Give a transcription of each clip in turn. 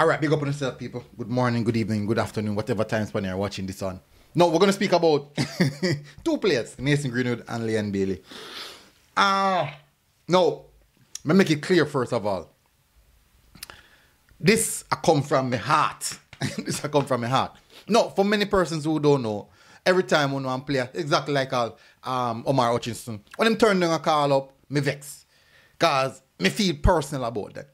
All right, big up on yourself, people. Good morning, good evening, good afternoon, whatever time span you're watching this on. Now, we're going to speak about two players, Mason Greenwood and Leon Bailey. Now, let me make it clear first of all. This come from my heart. This come from my heart. No, for many persons who don't know, every time when one player, exactly like Omar Hutchinson, when them turn down a call up, me vex. Because me feel personal about that.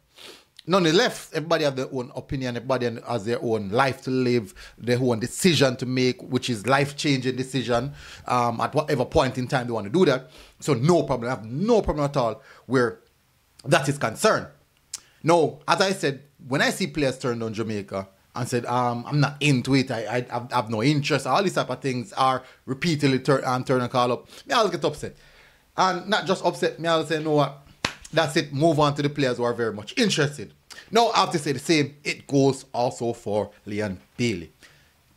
Nonetheless, everybody have their own opinion, everybody has their own life to live, their own decision to make, which is life-changing decision at whatever point in time they want to do that. So no problem, I have no problem at all where that is concerned. Now, as I said, when I see players turn down Jamaica and said, I'm not into it, I have no interest, all these type of things are repeatedly turn and call up, me I'll get upset. And not just upset, me I'll say, no what? That's it, move on to the players who are very much interested. Now, I have to say the same, it goes also for Leon Bailey.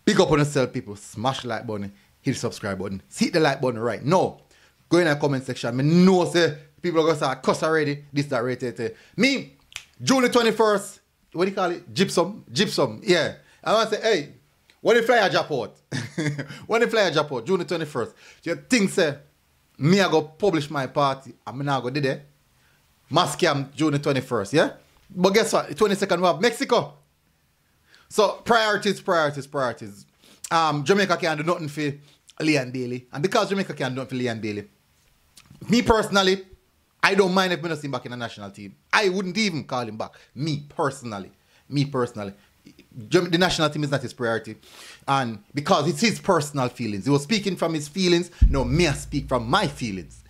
Big up on yourself, people. Smash the like button, hit the subscribe button, hit the like button right now. Go in the comment section. I know, say, people are going to start cuss already, this, that, right. Me, June the 21st, what do you call it? Gypsum, yeah. I want to say, hey, when the flyer drop out, when the flyer drop out, June the 21st, you think, say, me I go publish my party, I'm not going to do that. Mascam June the 21st, yeah? But guess what? The 22nd we have Mexico. So priorities. Jamaica can't do nothing for Leon Bailey. And because Jamaica can't do nothing for Leon Bailey, me personally, I don't mind if I don't see him back in the national team. I wouldn't even call him back. Me personally. The national team is not his priority. And because it's his personal feelings. He was speaking from his feelings. No, me I speak from my feelings.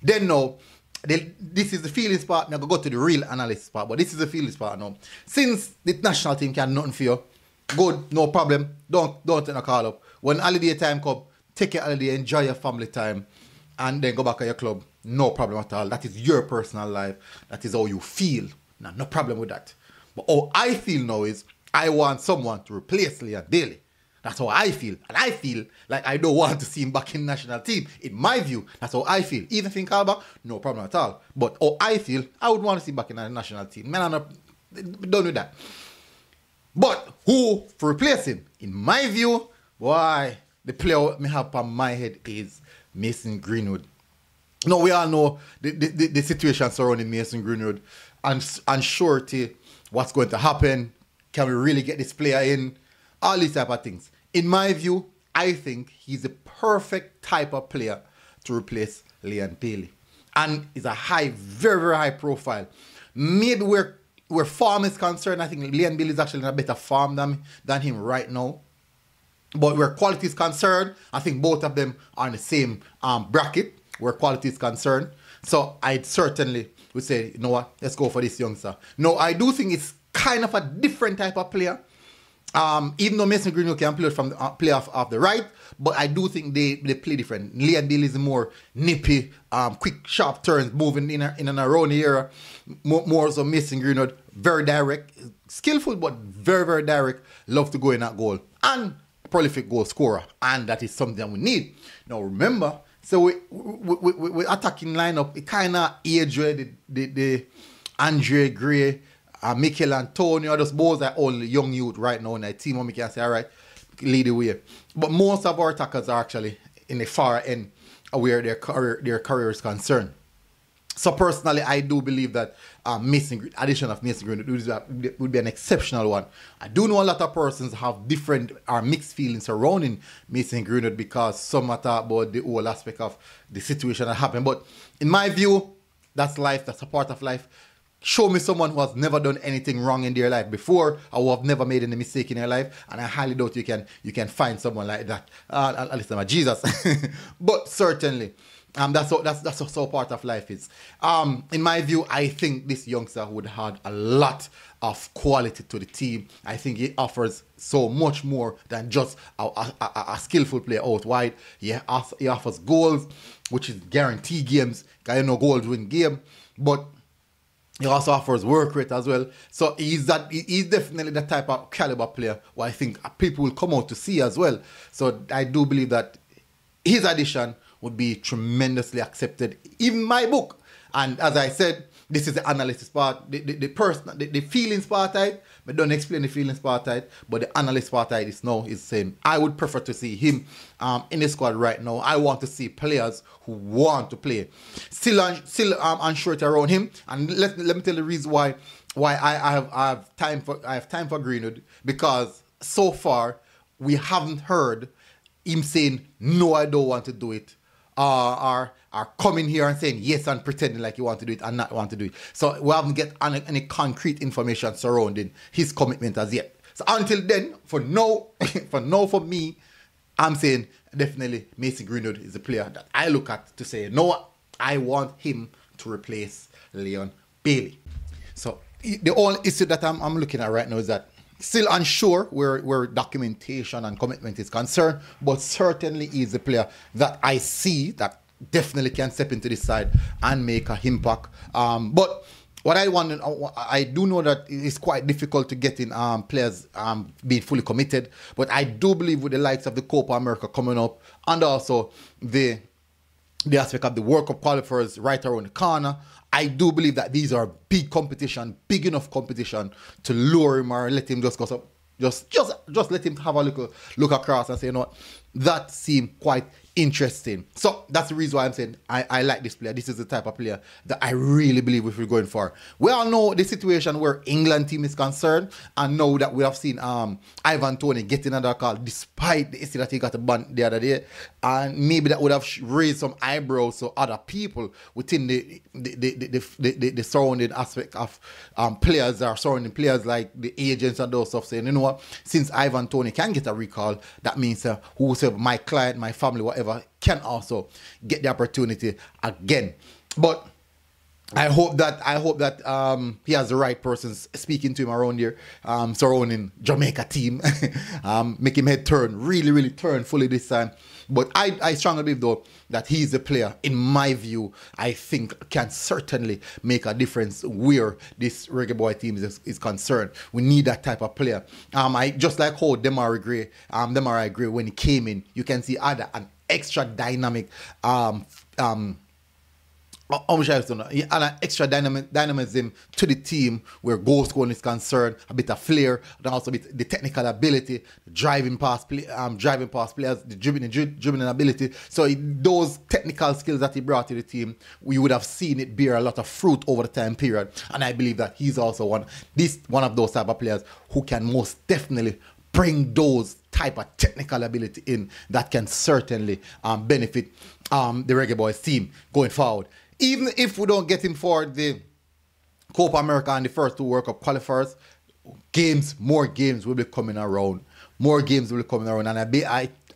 Then no. This is the feelings part. I'm going to go to the real analysis part. But this is the feelings part now. Since the national team can do nothing for you, good, no problem. Don't take a call up. When holiday time comes, take your holiday, enjoy your family time, and then go back to your club. No problem at all. That is your personal life. That is how you feel. No problem with that. But how I feel now is I want someone to replace Leon Bailey. That's how I feel. And I feel like I don't want to see him back in the national team. In my view, that's how I feel. Even if he call back, no problem at all. But how I feel, I would want to see him back in the national team. Man, I'm not done with that. But who for replace him? In my view, boy, the player me have on my head is Mason Greenwood. Now, we all know the situation surrounding Mason Greenwood and surety what's going to happen. Can we really get this player in? All these type of things. In my view, I think he's the perfect type of player to replace Leon Bailey. And he's a very, very high profile. Maybe where form is concerned, I think Leon Bailey is actually in a better form than him right now. But where quality is concerned, I think both of them are in the same bracket where quality is concerned. So I certainly would say, you know what, let's go for this youngster. No, I do think it's kind of a different type of player. Even though Mason Greenwood can play from play off the right, but I do think they play different. Leon Bailey is more nippy, quick, sharp turns, moving in and around the area. More so Mason Greenwood, very direct, skillful, but very, very direct. Love to go in that goal. And prolific goal scorer. And that is something we need. Now remember, so we attacking lineup, it kind of age where the Andre Gray, Mikel Antonio, those both are all young youth right now in the team. We can say, all right, lead the way. But most of our attackers are actually in the far end where their career is concerned. So personally, I do believe that addition of Mason Greenwood would be an exceptional one. I do know a lot of persons have different or mixed feelings surrounding Mason Greenwood because some are talk about the whole aspect of the situation that happened. But in my view, that's life. That's a part of life. Show me someone who has never done anything wrong in their life before, or who have never made any mistake in their life, and I highly doubt you can find someone like that. At least I'm Jesus, but certainly, that's how part of life is. In my view, I think this youngster would have a lot of quality to the team. I think he offers so much more than just a skillful player out wide. He offers goals, which is guarantee games. Because you know goals win game, but he also offers work rate as well. So he's definitely the type of caliber player who I think people will come out to see as well. So I do believe that his addition would be tremendously accepted in my book. And as I said, this is the analysis part, the feelings part of it. I don't explain the feelings part of it, but the analysis part of it is now is saying I would prefer to see him in the squad right now. I want to see players who want to play. Still unsure around him, and let me tell you the reason why I have time for Greenwood, because so far we haven't heard him saying no, I don't want to do it, or coming here and saying yes and pretending like you want to do it and not want to do it. So we haven't get any concrete information surrounding his commitment as yet. So until then, for me, I'm saying definitely Mason Greenwood is the player that I look at to say, no, I want him to replace Leon Bailey. So the only issue that I'm looking at right now is that still unsure where documentation and commitment is concerned, but certainly is a player that I see that definitely can step into this side and make an impact. But what I do know that it's quite difficult to get in players being fully committed, but I do believe with the likes of the Copa America coming up, and also the aspect of the World Cup qualifiers right around the corner, I do believe that these are big enough competition to lure him or let him just go up. Just let him have a look across and say, you know what, that seemed quite interesting. So that's the reason why I'm saying I like this player. This is the type of player that I really believe if we're going for. We all know the situation where England team is concerned, and now that we have seen Ivan Toney getting another call despite the issue that he got a ban the other day, and maybe that would have raised some eyebrows to other people within the surrounding aspect of players or surrounding players like the agents and those stuff, saying, you know what, since Ivan Toney can get a recall, that means whoever, my client, my family, whatever, can also get the opportunity again. But I hope that he has the right persons speaking to him around here, surrounding Jamaica team, make him head turn, really turn fully this time. But I strongly believe though that he's a player, in my view, I think can certainly make a difference where this Reggae Boy team is concerned. We need that type of player. I just like how Demarai Gray, when he came in, you can see an extra dynamic an extra dynamism to the team where goal scoring is concerned, a bit of flair, and also the technical ability, driving past players, the dribbling ability. So those technical skills that he brought to the team, we would have seen it bear a lot of fruit over the time period. And I believe that he's also one of those type of players who can most definitely bring those type of technical ability in that can certainly benefit the Reggae Boyz team going forward. Even if we don't get him for the Copa America and the first two World Cup qualifiers, more games will be coming around. More games will be coming around. And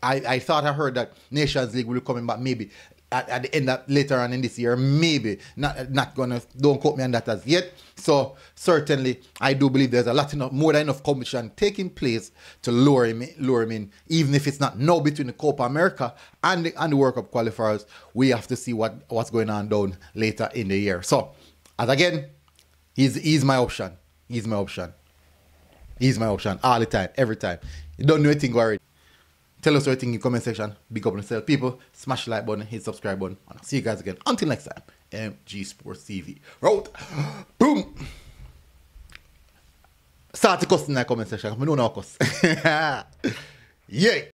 I thought I heard that Nations League will be coming back maybe at the end of later on in this year. Maybe. Not gonna, don't quote me on that as yet. So certainly I do believe there's more than enough competition taking place to lure him in. Even if it's not now between the Copa America and the World Cup qualifiers, we have to see what's going on down later in the year. So as again, he's my option. He's my option all the time, every time. You don't know anything already. Tell us what you think in the comment section. Big up on yourself, people. Smash the like button, hit the subscribe button. And I'll see you guys again. Until next time, MG Sports TV. Road. Boom. Start to cuss in the comment section. I don't know how to cuss. Yeah.